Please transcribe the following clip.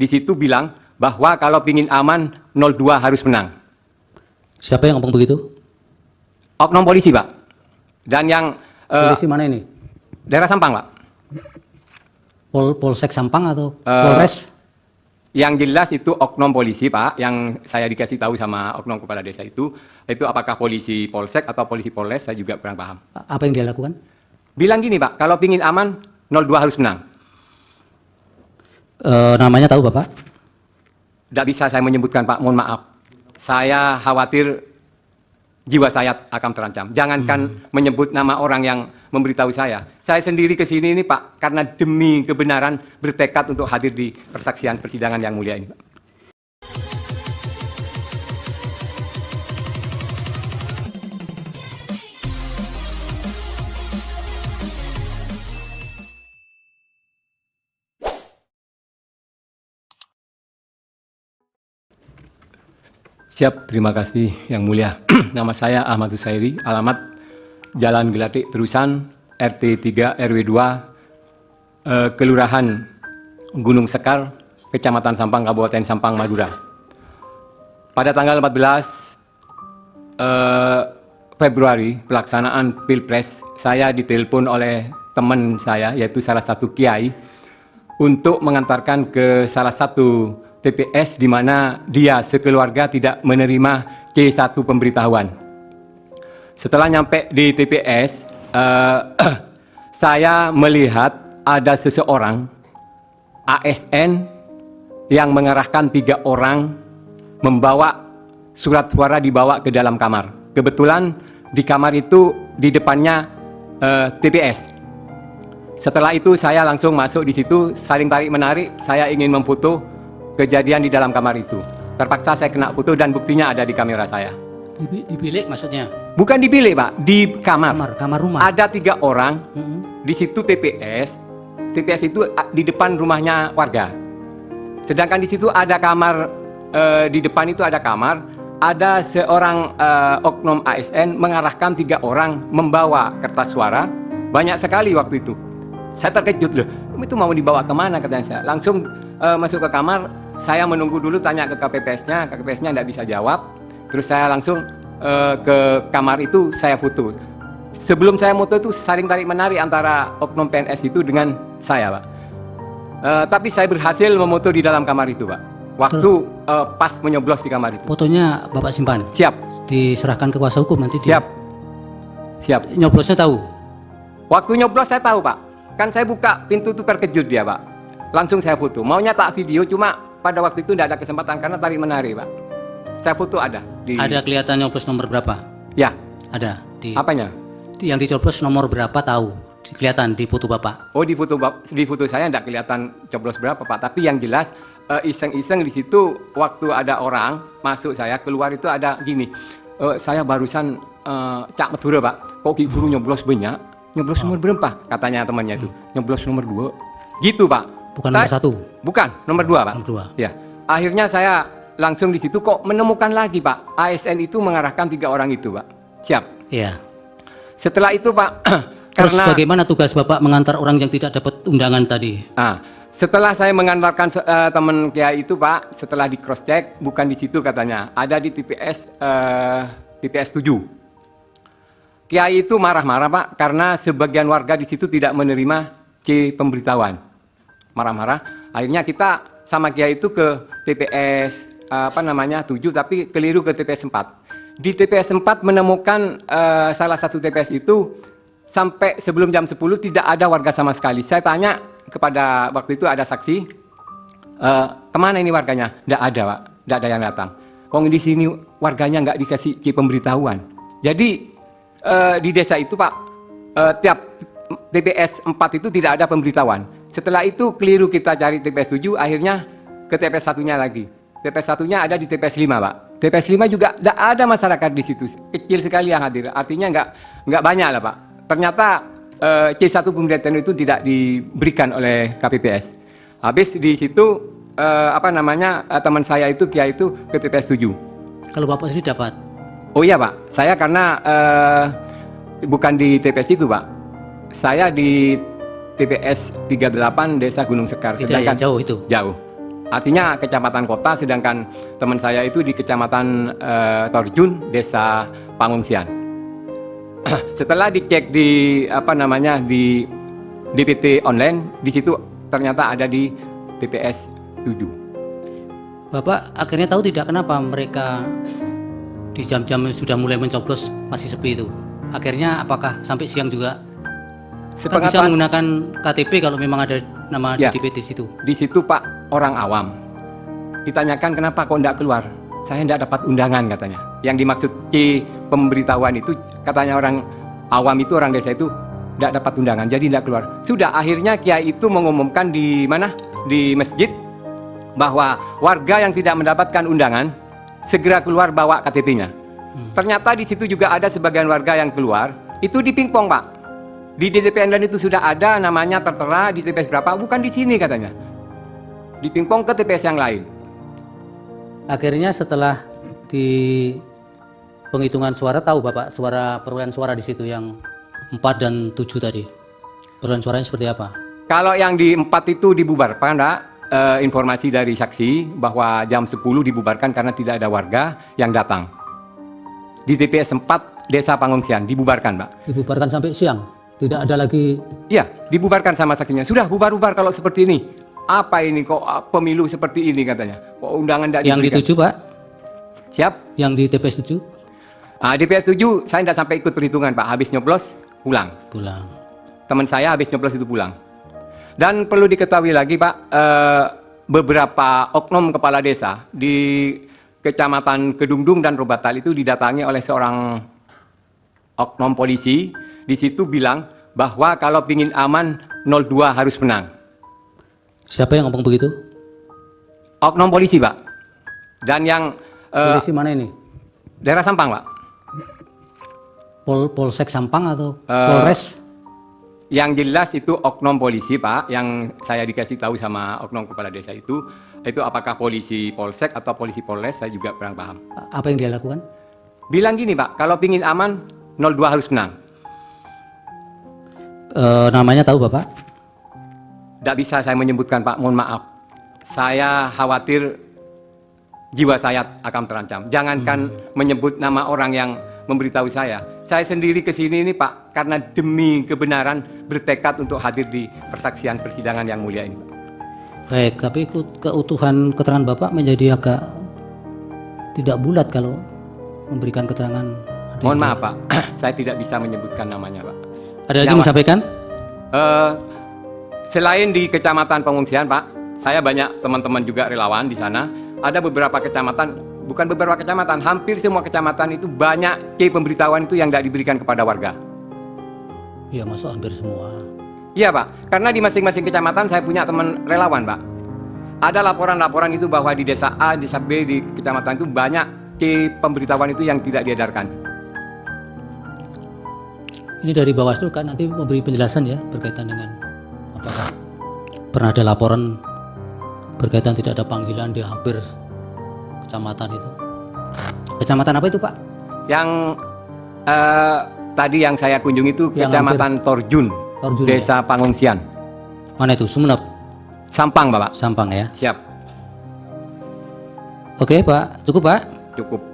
di situ bilang bahwa kalau pingin aman 02 harus menang. Siapa yang ngomong begitu? Oknum polisi, Pak. Dan yang Polisi mana ini? daerah Sampang, Pak. Polsek Sampang atau Polres? Yang jelas itu oknum polisi, Pak, yang saya dikasih tahu sama oknum kepala desa itu apakah polisi polsek atau polisi polres, saya juga kurang paham. Apa yang dia lakukan? Bilang gini, Pak, kalau pingin aman 02 harus menang. Namanya tahu Bapak? Tidak bisa saya menyebutkan, Pak, mohon maaf. Saya khawatir jiwa saya akan terancam. Jangankan menyebut nama orang yang memberitahu saya. Saya sendiri ke sini ini, Pak, karena demi kebenaran bertekad untuk hadir di persaksian persidangan yang mulia ini, Pak. Siap, terima kasih yang mulia. Nama saya Ahmad Husairi, alamat Jalan Gelatik Terusan, RT 3 RW 2, Kelurahan Gunung Sekar, Kecamatan Sampang, Kabupaten Sampang, Madura. Pada tanggal 14 Februari pelaksanaan Pilpres, saya ditelepon oleh teman saya, yaitu salah satu kiai, untuk mengantarkan ke salah satu TPS di mana dia sekeluarga tidak menerima C1 pemberitahuan. Setelah nyampe di TPS, saya melihat ada seseorang ASN yang mengarahkan 3 orang membawa surat suara, dibawa ke dalam kamar. Kebetulan di kamar itu di depannya TPS. Setelah itu saya langsung masuk di situ, saling tarik menarik, saya ingin memfoto kejadian di dalam kamar itu. Terpaksa saya kena foto dan buktinya ada di kamera saya. Di bilik maksudnya? Bukan di bilik, Pak, di kamar. Kamar rumah. Ada 3 orang di situ TPS. TPS itu di depan rumahnya warga. Sedangkan di situ ada kamar, di depan itu ada kamar. Ada seorang oknum ASN mengarahkan 3 orang membawa kertas suara. Banyak sekali waktu itu. Saya terkejut loh. Itu mau dibawa kemana, katanya saya. Langsung masuk ke kamar. Saya menunggu dulu, tanya ke KPPS-nya. KPPS-nya tidak bisa jawab. Terus saya langsung ke kamar itu, saya foto. Sebelum saya foto itu saling tarik menarik antara oknum PNS itu dengan saya, Pak. Tapi saya berhasil memoto di dalam kamar itu, Pak. Waktu pas menyoblos di kamar itu. Fotonya Bapak simpan? Siap. Diserahkan ke kuasa hukum nanti? Siap. Siap. Nyoblosnya tahu? Waktu nyoblos saya tahu, Pak. Kan saya buka pintu itu terkejut dia, Pak. Langsung saya foto. Maunya tak video, cuma pada waktu itu tidak ada kesempatan karena tarik menarik, Pak. Saya foto ada. Ada kelihatan nyoblos nomor berapa? Ya. Ada. Apanya? Yang dicoblos nomor berapa tahu? Kelihatan di foto Bapak? Oh, di foto saya tidak kelihatan coblos berapa, Pak. Tapi yang jelas iseng-iseng di situ waktu ada orang masuk, saya keluar itu ada gini. Saya barusan Cak Madura, Pak. Kok guru nyoblos banyak? Nyoblos nomor berapa? Katanya temannya itu. Nyoblos nomor 2. Gitu, Pak. Bukan nomor 1? Bukan, nomor 2, Pak. Nomor 2. Ya. Akhirnya saya langsung di situ kok menemukan lagi, Pak. ASN itu mengarahkan 3 orang itu, Pak. Siap. Iya. Setelah itu, Pak, terus karena bagaimana tugas Bapak mengantar orang yang tidak dapat undangan tadi? Setelah saya mengantarkan teman Kiai itu, Pak, setelah di cross check, bukan di situ katanya, ada di TPS 7. Kiai itu marah-marah, Pak, karena sebagian warga di situ tidak menerima C pemberitahuan. Marah-marah. Akhirnya kita sama Kiai itu ke TPS 7, tapi keliru ke TPS 4. Di TPS 4 menemukan salah satu TPS itu sampai sebelum jam 10 tidak ada warga sama sekali. Saya tanya kepada waktu itu ada saksi, kemana ini warganya? Tidak ada, Pak. Tidak ada yang datang. Kok di sini warganya nggak dikasih C pemberitahuan. Jadi di desa itu, Pak, tiap TPS 4 itu tidak ada pemberitahuan. Setelah itu keliru kita cari TPS 7, akhirnya ke TPS 1-nya lagi. TPS 1-nya ada di TPS 5, Pak. TPS 5 juga tidak ada masyarakat di situ. Kecil sekali yang hadir. Artinya nggak banyak lah, Pak. Ternyata C1 pemberitahuan itu tidak diberikan oleh KPPS. Habis di situ teman saya itu Kiai itu ke TPS 7. Kalau Bapak sendiri dapat? Oh iya, Pak. Saya karena bukan di TPS itu, Pak. Saya di TPS 38 Desa Gunung Sekar. Tidak, Sedangkan jauh itu? Jauh. Artinya kecamatan kota, sedangkan teman saya itu di kecamatan Torjun, desa pengungsian. Setelah dicek di di DPT online, di situ ternyata ada di TPS 7. Bapak akhirnya tahu tidak kenapa mereka di jam-jam sudah mulai mencoblos masih sepi itu? Akhirnya apakah sampai siang juga? Kan bisa Sepengetahuan menggunakan KTP kalau memang ada nama Ya. di DPT situ. di situ Pak, orang awam ditanyakan kenapa kok enggak keluar. Saya enggak dapat undangan katanya. Yang dimaksud C pemberitahuan itu katanya orang awam itu, orang desa itu enggak dapat undangan, jadi enggak keluar. Sudah akhirnya kiai itu mengumumkan di mana? Di masjid bahwa warga yang tidak mendapatkan undangan segera keluar bawa KTP-nya. Ternyata di situ juga ada sebagian warga yang keluar, itu di pingpong Pak. Di DPT online itu sudah ada namanya tertera di TPS berapa, bukan di sini katanya. Di pingpong ke TPS yang lain. Akhirnya setelah di penghitungan suara tahu Bapak perolehan suara di situ yang 4 dan 7 tadi. Perolehan suaranya seperti apa? Kalau yang di 4 itu dibubarkan, Pak. Informasi dari saksi bahwa jam 10 dibubarkan karena tidak ada warga yang datang. Di TPS 4 desa pengungsian dibubarkan, Pak. Dibubarkan sampai siang. Tidak ada lagi. Iya, dibubarkan sama saksinya. Sudah bubar-bubar kalau seperti ini. Apa ini kok pemilu seperti ini katanya? Kok undangan tidak Yang di diberikan? 7 Pak? Siap. Yang di TPS 7? Di TPS 7 saya tidak sampai ikut perhitungan, Pak. Habis nyoblos pulang. Pulang. Teman saya habis nyoblos itu pulang. Dan perlu diketahui lagi Pak, beberapa oknum kepala desa di Kecamatan Kedungdung dan Robatal itu didatangi oleh seorang oknum polisi. Di situ bilang bahwa kalau pingin aman 02 harus menang. Siapa yang ngomong begitu? Oknum polisi Pak. Dan yang Polisi mana ini? daerah Sampang Pak. Polsek Sampang atau Polres? Yang jelas itu oknum polisi Pak, yang saya dikasih tahu sama oknum kepala desa itu apakah polisi polsek atau polisi polres, saya juga kurang paham. Apa yang dia lakukan? Bilang gini Pak, kalau pingin aman 02 harus menang. Namanya tahu Bapak? Tidak bisa saya menyebutkan Pak, mohon maaf. Saya khawatir jiwa saya akan terancam. Jangankan menyebut nama orang yang memberitahu saya. Saya sendiri ke sini ini Pak, karena demi kebenaran bertekad untuk hadir di persaksian persidangan yang mulia ini Pak. Baik, tapi keutuhan keterangan Bapak menjadi agak tidak bulat kalau memberikan keterangan. Mohon maaf Pak, saya tidak bisa menyebutkan namanya Pak. Ada lagi yang sampaikan? Selain di kecamatan pengungsian Pak, saya banyak teman-teman juga relawan di sana. Ada beberapa kecamatan, bukan beberapa kecamatan, hampir semua kecamatan itu banyak pemberitahuan itu yang tidak diberikan kepada warga. Iya, masuk hampir semua. Iya Pak, karena di masing-masing kecamatan saya punya teman relawan Pak. Ada laporan-laporan itu bahwa di desa A, desa B, di kecamatan itu banyak pemberitahuan itu yang tidak diedarkan. Ini dari Bawaslu kan nanti memberi penjelasan ya berkaitan dengan apakah pernah ada laporan berkaitan tidak ada panggilan di hampir kecamatan itu. Kecamatan apa itu Pak? Yang tadi yang saya kunjungi itu Yang kecamatan Torjun, Torjun, desa pengungsian. Mana itu? Sumeneb? Sampang Bapak. Sampang ya. Siap, Oke Pak, cukup Pak. cukup.